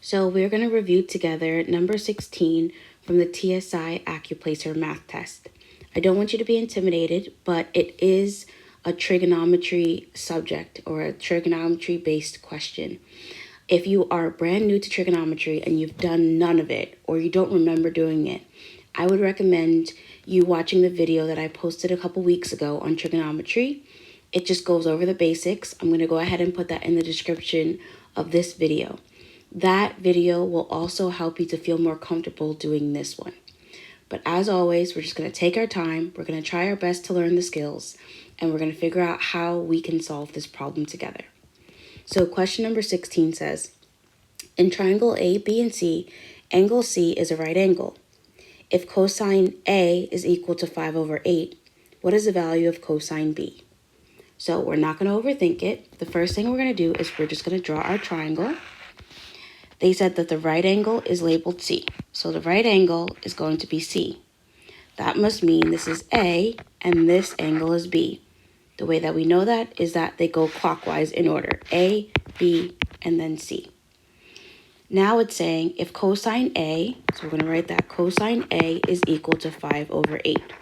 So we're going to review together number 16 from the TSI AccuPlacer math test. I don't want you to be intimidated, but it is a trigonometry subject or a trigonometry-based question. If you are brand new to trigonometry and you've done none of it or you don't remember doing it, I would recommend you watching the video that I posted a couple weeks ago on trigonometry. It just goes over the basics. I'm going to go ahead and put that in the description of this video. That video will also help you to feel more comfortable doing this one. But as always, we're just going to take our time. We're going to try our best to learn the skills, and we're going to figure out how we can solve this problem together. So question number 16 says, in triangle A, B, and C, angle C is a right angle. If cosine A is equal to 5/8, what is the value of cosine B? So we're not going to overthink it. The first thing we're going to do is we're just going to draw our triangle. They said that the right angle is labeled C. So the right angle is going to be C. That must mean this is A and this angle is B. The way that we know that is that they go clockwise in order. A, B, and then C. Now it's saying if cosine A, so we're going to write that cosine A is equal to 5/8.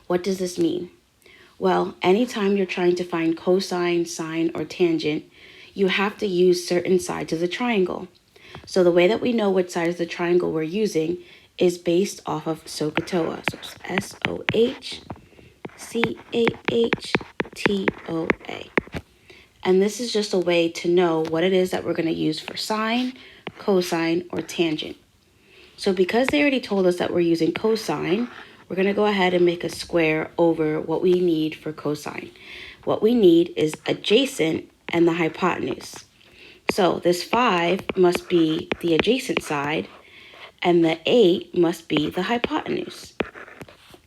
What does this mean? Well, anytime you're trying to find cosine, sine, or tangent, you have to use certain sides of the triangle. So the way that we know what side of the triangle we're using is based off of SOHCAHTOA. So SOHCAHTOA. And this is just a way to know what it is that we're going to use for sine, cosine, or tangent. So because they already told us that we're using cosine, we're going to go ahead and make a square over what we need for cosine. What we need is adjacent and the hypotenuse. So this 5 must be the adjacent side, and the 8 must be the hypotenuse.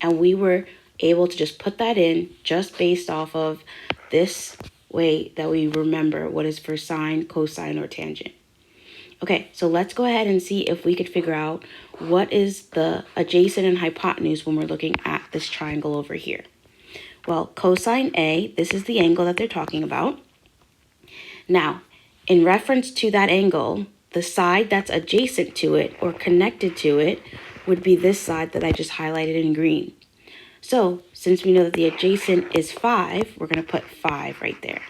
And we were able to just put that in just based off of this way that we remember what is for sine, cosine, or tangent. Okay, so let's go ahead and see if we could figure out what is the adjacent and hypotenuse when we're looking at this triangle over here. Well, cosine A, this is the angle that they're talking about. Now, in reference to that angle, the side that's adjacent to it or connected to it would be this side that I just highlighted in green. So, since we know that the adjacent is 5, we're going to put 5 right there.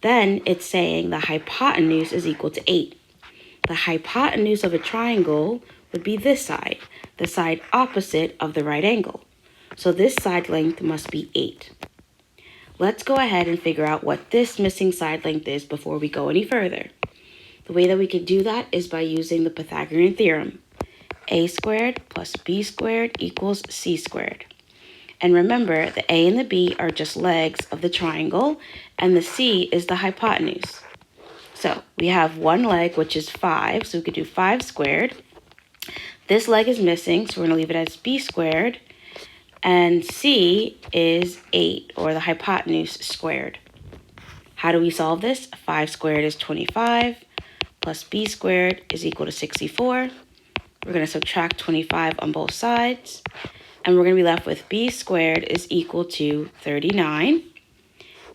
Then it's saying the hypotenuse is equal to 8. The hypotenuse of a triangle would be this side, the side opposite of the right angle. So this side length must be 8. Let's go ahead and figure out what this missing side length is before we go any further. The way that we could do that is by using the Pythagorean theorem. A squared plus B squared equals C squared. And remember, the A and the B are just legs of the triangle, and the C is the hypotenuse. So we have one leg, which is 5, so we could do 5 squared. This leg is missing, so we're going to leave it as B squared. And C is 8, or the hypotenuse squared. How do we solve this? 5 squared is 25, plus B squared is equal to 64. We're going to subtract 25 on both sides, and we're going to be left with B squared is equal to 39.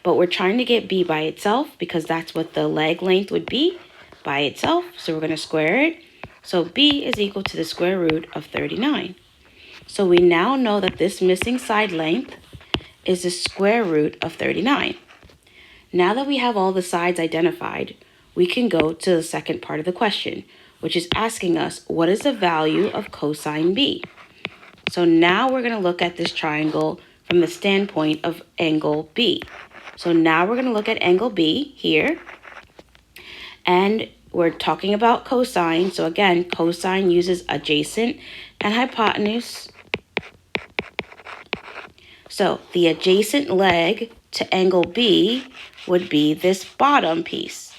But we're trying to get B by itself because that's what the leg length would be by itself. So we're going to square it. So B is equal to the square root of 39. So we now know that this missing side length is the square root of 39. Now that we have all the sides identified, we can go to the second part of the question, which is asking us what is the value of cosine B? So now we're going to look at this triangle from the standpoint of angle B. So now we're going to look at angle B here, and we're talking about cosine. So again, cosine uses adjacent and hypotenuse. So the adjacent leg to angle B would be this bottom piece.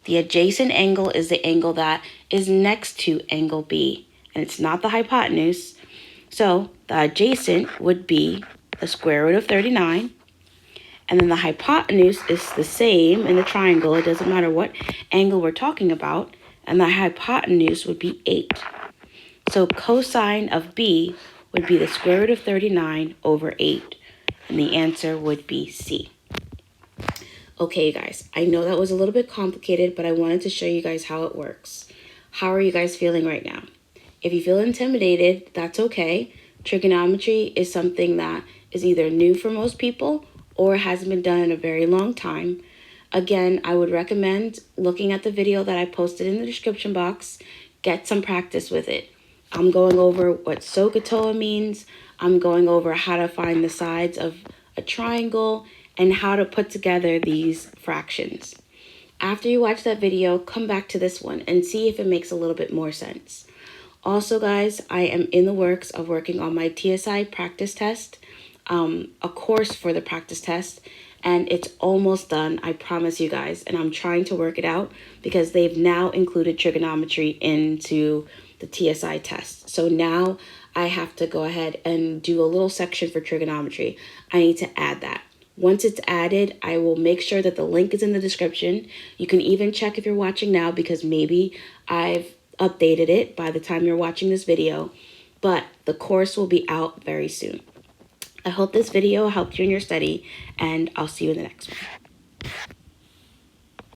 The adjacent angle is the angle that is next to angle B, and it's not the hypotenuse. So the adjacent would be the square root of 39. And then the hypotenuse is the same in the triangle. It doesn't matter what angle we're talking about. And the hypotenuse would be 8. So cosine of B would be the square root of 39 over 8. And the answer would be C. Okay, guys, I know that was a little bit complicated, but I wanted to show you guys how it works. How are you guys feeling right now? If you feel intimidated, that's okay. Trigonometry is something that is either new for most people or hasn't been done in a very long time. Again, I would recommend looking at the video that I posted in the description box. Get some practice with it. I'm going over what SOHCAHTOA means. I'm going over how to find the sides of a triangle and how to put together these fractions. After you watch that video, come back to this one and see if it makes a little bit more sense. Also, guys, I am in the works of working on my TSI practice test, a course for the practice test, and it's almost done, I promise you guys, and I'm trying to work it out because they've now included trigonometry into the TSI test. So now I have to go ahead and do a little section for trigonometry. I need to add that. Once it's added, I will make sure that the link is in the description. You can even check if you're watching now because maybe I've updated it by the time you're watching this video, but the course will be out very soon. I hope this video helped you in your study, and I'll see you in the next one.